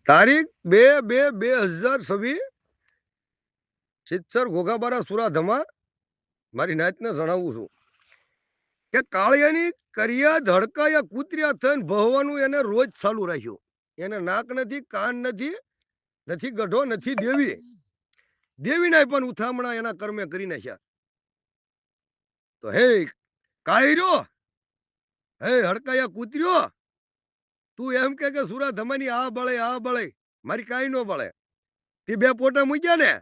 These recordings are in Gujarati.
તારીખ 2/2/2026 સિત્સર ઘોઘાબારા સુરાધમા મારી નાતને જણાવું છું કે કાળિયાની કરિયા ધડકાયા કૂતર્યા થઈને ભવવાનું એને રોજ ચાલુ રાખ્યું. એને નાક નથી, કાન નથી, નથી ગઢો, નથી દેવી. દેવીના પણ ઉથામણા એના કર્મે કરી નાખ્યા. તો હે કાયર્યો, હે હડકાયા કૂતર્યો, તું એમ કે સુરાધમાની આ બળે મારી કાંઈ ન બળે. તે બે પોટા મૂક્યા ને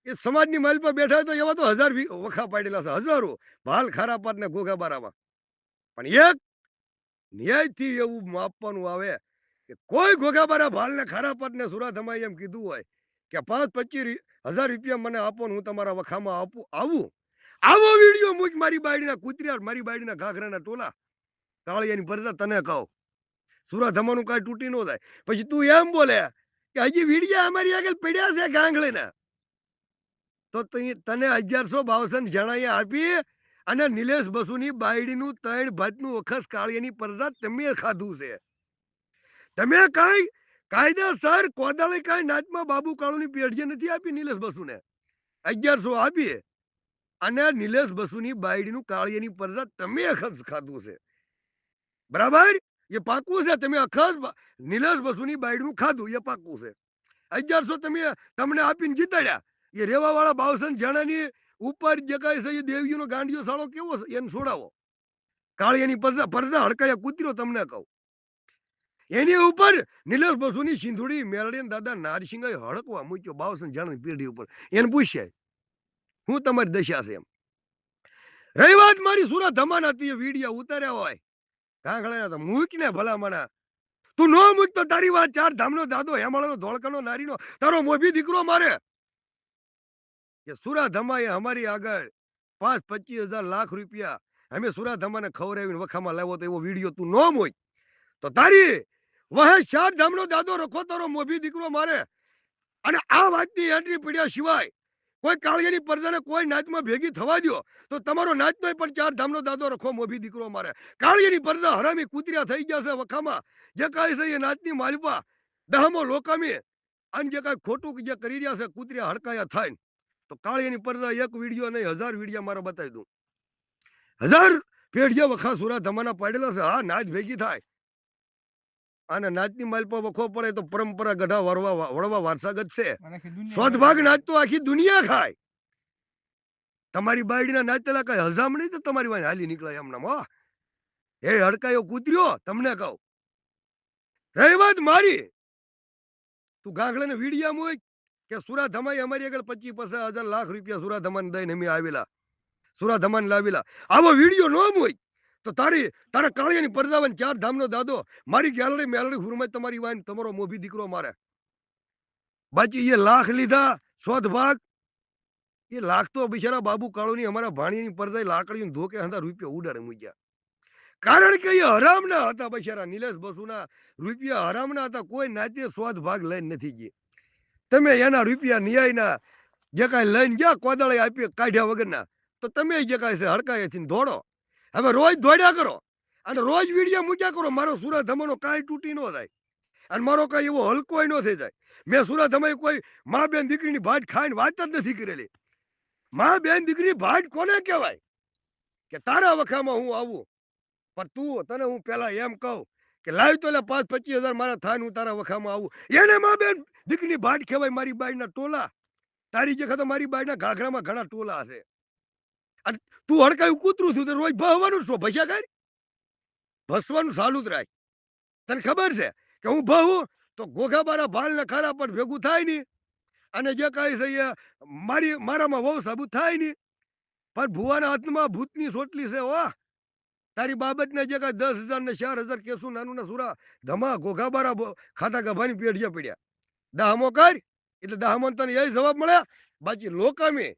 એ સમાજની માલ પર બેઠા તો એવા તો 1000 વખા પાડેલા છે, હજારો ભાલ ખારાપાટ ને ઘોઘાબારામાં. પણ એક ન્યાયથી એવું માપવાનું આવે કે કોઈ ઘોઘાબારા ભાલ ને ખારાપાટ ને સુરાધમાએ એમ કીધું હોય કે 5-25 હજાર રૂપિયા મને આપો ને હું તમારા વખામાં આપું આવું આવો વિડીયો મૂક મારી બાયડીના કૂતર્યા, મારી બાયડીના ઘાઘરાના ટોલા, કાળિયાની પરદા તને કહું સુરાધમાનું કાંઈ તૂટી ન થાય. પછી તું એમ બોલે કે હજી વિડીયા અમારી આગળ પડ્યા છે ગાંગળીના, તો તને 1152 જણાએ આપી અને નિલેશ બસુની બાયડીનું 3 ભાતનું વખત કાળિયાની પરદા તમે ખાધું છે. તમે કાંઈ કાયદેસર કોદાળી કાંઈ નાચમાં બાબુ કાળુની પેઢીએ નથી આપી નિલેશ બસુને. 1100 આપી અને નિલેશ બસુની બાયડીનું કાળિયાની પરદા તમે અખત ખાધું છે. બરાબર, એ પાકું છે. તમે અખત નિલેશ બસુની બાયડીનું ખાધું એ પાકું છે. 1100 તમને આપીને જીતાડ્યા. એ રેવા વાળા 52 જણાની ઉપર જે કાંઈ છે એ દેવીનો ગાંડિયો સાળો કેવો છે એને છોડાવો. કાળિયાની પરદા હડકાયા કૂતર્યો તમને કહું. એની ઉપર નિલેશ બસુની સિંધુડી મેળડી દાદા નારસિંહાએ હડકવા મૂક્યો 52 જણાની પેઢી ઉપર. એને પૂછ્યા હું તમારી દશા છે એમ. રહી વાત મારી સુરાધમાના તે વિડિયા ઉતાર્યા હોય કાંગળાના તો મૂક ને ભલામણા. તું નો મૂક તો તારી વાત 4 ધામનો દાદો હેમાળાનો ધોળકાનો નારીનો તારો મોભી દીકરો મારે કે સુરાધમાએ અમારી આગળ 5-25 હજાર લાખ રૂપિયા અમે સુરાધમાને ખવડાવીને વખામાં લાવ્યો તો એવો વિડીયો તું નો મૂક તો તારી વહે 4 ધામનો દાદો રખો તારો મોભી દીકરો મારે. અને આ વાતની એન્ટ્રી પડ્યા સિવાય કોઈ કાળિયાની પરદાને કોઈ નાચમાં ભેગી થવા દો તો તમારો નાચનો પણ 4 ધામનો દાદો રખો મોભી દીકરો મારે. કાળિયાની પરદા હરામી કૂતર્યા થઈ ગયા છે વખામાં જે કાંઈ છે એ નાચની માલપા દહમો લોકામી અને જે કાંઈ ખોટું જે કરી રહ્યા છે કૂતર્યા હડકાયા થાય તો કાળિયાની પરદા એક વિડીયો નહીં 1000 વિડીયો મારે બતાવી દઉં. 1000 પેઢીએ વખા સુરાધમાના પાડેલા છે. હા, નાચ ભેગી થાય અને નાચની માલ પર વખો પડે તો પરંપરા ગઢા વળવા વારસાગત છે. સ્વદભાગ નાચ તો આખી દુનિયા ખાય. તમારી બાયડીના નાચેલા કઈ હજામ નહીં તો તમારી વાંહે હાલી નીકળાય એમનામ. હે હડકાયો કૂતર્યો તમને કહું. રહી વાત મારી, તું ગાંગડાને વિડીયા મૂક કે સુરાધમાએ અમારી આગળ 25-50 હજાર લાખ રૂપિયા સુરાધમાને દઈને અમે આવેલા, સુરાધમાને લાવેલા. આવો વિડીયો નો મૂક તો તારા કાળિયાની પરદાવાન 4 ધામનો દાદો મારી ગેલડી મેલડી હુરમાય તમારી વાન તમારો મોભી દીકરો મારે. બાકી એ લાખ લીધા સ્વદભાગ એ લાખ તો બિચારા બાબુ કાળુની અમારા ભાણીની પરદાય લાકડીને ધોકે હંધા રૂપિયા ઉડાડે મૂક્યા. કારણ કે એ હરામના હતા બિચારા નિલેશ બસુના રૂપિયા હરામના હતા. કોઈ નાચે સ્વદભાગ લઈને નથી ગયા. તમે એના રૂપિયા ન્યાયના જે કાંઈ લઈને ગયા કોદાળે આપી કાઢ્યા વગરના તો તમે જે કાંઈ છે હડકાયેથી દોડો. હવે રોજ દોડ્યા કરો અને રોજ વિડીયો મૂક્યા કરો. મારો સુરાધમાનો કાંઈ તૂટી ન થાય અને મારો કાંઈ એવો હલકો ન થઈ જાય. મેં સુરાધમાએ કોઈ મા બેન દીકરીની ભાટ ખાઈને વાત જ નથી કરેલી. મા બેન દીકરી ભાટ કોને કહેવાય કે તારા વખામાં હું આવું. પણ તને હું પેલા એમ કહું કે લાવ તો 5-25 હજાર મારા થાય હું તારા વખામાં આવું. એને મા બેન દીકરીની ભાટ કહેવાય. મારી બાઈના ટોલા તારી જે ખાતો મારી બાઈના ઘાઘરામાં ઘણા ટોલા છે. અને તું હડકાયું કૂતરું છું તો રોજ ભવાનું છો ભસ્યા કર ભસવાનું ચાલુ જ રાખ. તને ખબર છે કે હું ભવું તો ઘોઘાબારા ભાલ ને ખારા પણ ભેગું થાય નહીં અને જે કાંઈ છે એ મારામાં વહુ સાબુત થાય નહીં. પણ ભુવાના હાથમાં ભૂતની સોટલી છે. હો તારી બાબતને જે કાંઈ 10,000 ને 4,000 કેસું નાનું ના સુરા ધમા ઘોઘાબારા ખાતા ગભાની પેઢિયા પડ્યા. દાહમો કર એટલે દાહમો તને એ જવાબ મળે. બાકી લોકામી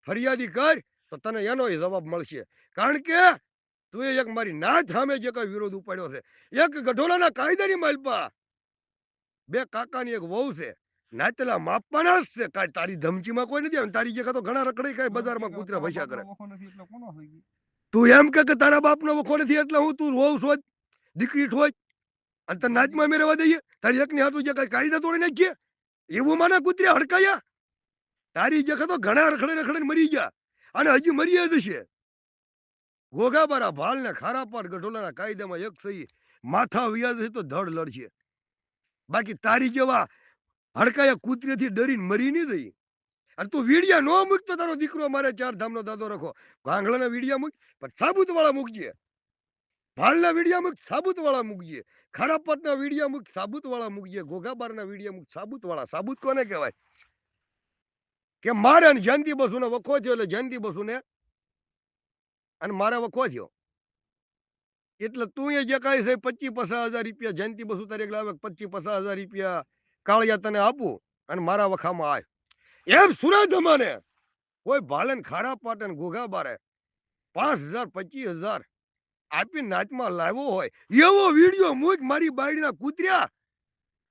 ફરિયાદી કર તો તને એનો જવાબ મળશે. કારણ કે તું એક મારી નાચ સામે જે કઈ વિરોધ ઉપાડ્યો છે. એક ગઢોલાના કાયદાની માલપા 2 કાકાની એક વહુ છે. નાચેલા માપવાના જ છે. કાંઈ તારી ધમકીમાં કોઈ નથી. તારી જે તો ઘણા રખડે કઈ બજારમાં કૂતરા ભસ્યા કરે. તું એમ કે તારા બાપનો વખો નથી એટલે હું તું વહુ શોધ દીકરી ઠોજ અને તને નાચમાં અમે રહેવા દઈએ? તારી એકની હાથું જે કઈ કાયદા તોડી નાખીએ? એવું માના કૂતરી હડકાયા? તારી જખા તો ઘણા રખડે રખડે મરી ગયા અને હજી મરી જ છે. ઘોઘાબારા ભાલ ને ખારાપાર ગઢોલાના કાયદામાં એક સહી માથા વ્યાજ છે તો ધડ લડશે. બાકી તારી જેવા હડકાયા કૂતરીથી ડરીને મરી નહીં જઈ. અને તું વીડિયા નો મૂકતો તારો દીકરો મારે 4 ધામનો દાદો રાખો. ગાંગલાના વીડિયા મૂક પણ સાબુત વાળા મૂકજે. ભાલના વીડિયા મૂક સાબુત વાળા મૂકજે. ખારાપાટના વીડિયા મૂક સાબુત વાળા મૂકજે. ઘોઘાબારના વીડિયા મૂક સાબુત વાળા. સાબુત કોને કહેવાય? કે મારે અને જયંતિ બસુને વખો થયો એટલે જયંતિ બસુને અને મારે વખો થયો. એટલે તું એ જે કાંઈ છે 25-50 હજાર રૂપિયા જયંતિ બસુ તારે લાવે 25-50 હજાર રૂપિયા કાળિયા તને આપું અને મારા વખામાં આય. એમ સુરાધમાને કોઈ ભાલન ખારા પાટન ઘોઘા બારે 5,000 25,000 આપી નાચમાં લાવ્યો હોય એવો વિડીયો મૂક મારી બાયડીના કૂતર્યા.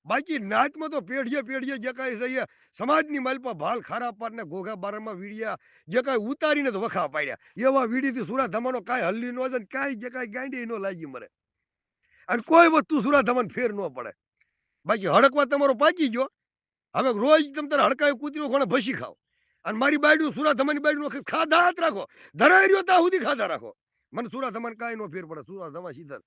બાકી નાચમાં તો પેઢીએ પેઢીએ જે કાંઈ છે એ સમાજની માલપા ભાલ ખારા પાટ ને ઘોઘા બારામાં વીડિયા જે કાંઈ ઉતારીને તો વખા પાડ્યા એવા વીડીથી સુરાધમાનો કાંઈ હલ્લી ન જાય ને કાંઈ જે કાંઈ ગાંડી ન લાગી મરે. અને કોઈ વસ્તુ સુરાધમાને ફેર ન પડે. બાકી હડકવા તમારો પાકી ગયો. હવે રોજ તમે તારે હડકાય કૂતરીઓ કોણે ભસી ખાવ અને મારી બાયડું સુરાધમાની બાયડું ખાધા હાથ રાખો ધરાઈ રહ્યો ત્યાં સુધી ખાધા રાખો. મને સુરાધમાને કાંઈ ન ફેર પડે. સુરાધમા સીધા